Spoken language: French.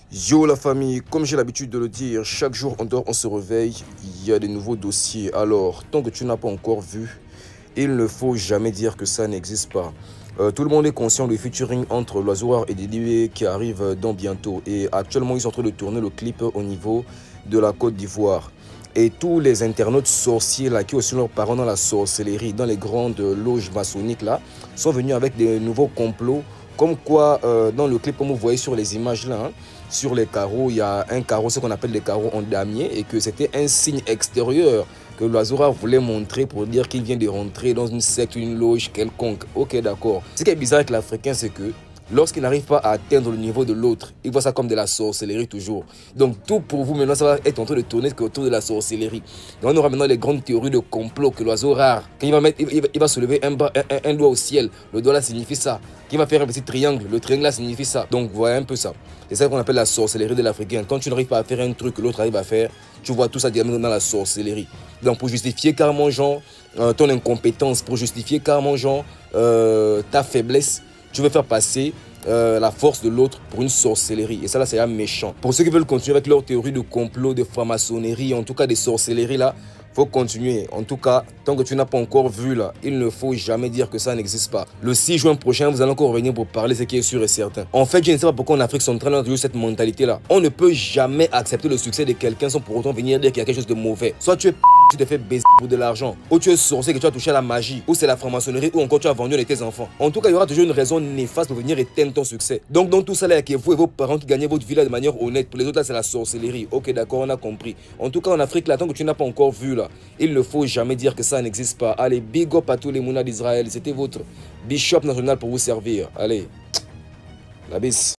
Yo la famille, comme j'ai l'habitude de le dire, chaque jour on dort, on se réveille, il y a des nouveaux dossiers. Alors, tant que tu n'as pas encore vu, il ne faut jamais dire que ça n'existe pas. Tout le monde est conscient du featuring entre Loiseau et Didibé qui arrive dans bientôt. Et actuellement, ils sont en train de tourner le clip au niveau de la Côte d'Ivoire. Et tous les internautes sorciers là, qui ont aussi leurs parents dans la sorcellerie, dans les grandes loges maçonniques là, sont venus avec des nouveaux complots. Comme quoi, dans le clip, comme vous voyez sur les images là, hein, sur les carreaux, il y a un carreau, ce qu'on appelle des carreaux en damier, et que c'était un signe extérieur que Loiseau voulait montrer pour dire qu'il vient de rentrer dans une secte, une loge quelconque. Ok, d'accord. Ce qui est bizarre avec l'Africain, c'est que lorsqu'il n'arrive pas à atteindre le niveau de l'autre, il voit ça comme de la sorcellerie toujours. Donc tout pour vous maintenant, ça va être en train de tourner autour de la sorcellerie. Donc on aura maintenant les grandes théories de complot que l'oiseau rare, quand il va soulever un doigt au ciel, le doigt là signifie ça. Qu'il va faire un petit triangle, le triangle là signifie ça. Donc voilà un peu ça. C'est ça qu'on appelle la sorcellerie de l'Africain. Quand tu n'arrives pas à faire un truc que l'autre arrive à faire, tu vois tout ça directement dans la sorcellerie. Donc pour justifier carrément genre ton incompétence, pour justifier carrément genre ta faiblesse, tu veux faire passer la force de l'autre pour une sorcellerie. Et ça là, c'est méchant. Pour ceux qui veulent continuer avec leur théorie de complot, de franc-maçonnerie, en tout cas des sorcelleries là, faut continuer. En tout cas, tant que tu n'as pas encore vu là, il ne faut jamais dire que ça n'existe pas. Le 6 juin prochain, vous allez encore revenir pour parler, ce qui est sûr et certain. En fait, je ne sais pas pourquoi en Afrique centrale, on a toujours cette mentalité là. On ne peut jamais accepter le succès de quelqu'un sans pour autant venir dire qu'il y a quelque chose de mauvais. Soit tu es tu te fais baiser pour de l'argent, ou tu es sorcier que tu as touché à la magie, ou c'est la franc-maçonnerie, ou encore tu as vendu de tes enfants. En tout cas, il y aura toujours une raison néfaste pour venir éteindre ton succès. Donc dans tout ça, là, il y a vous et vos parents qui gagnez votre vie là de manière honnête. Pour les autres, là, c'est la sorcellerie. Ok, d'accord, on a compris. En tout cas, en Afrique, là, tant que tu n'as pas encore vu là, il ne faut jamais dire que ça n'existe pas. Allez, big up à tous les mounas d'Israël. C'était votre bishop national pour vous servir. Allez, la bise.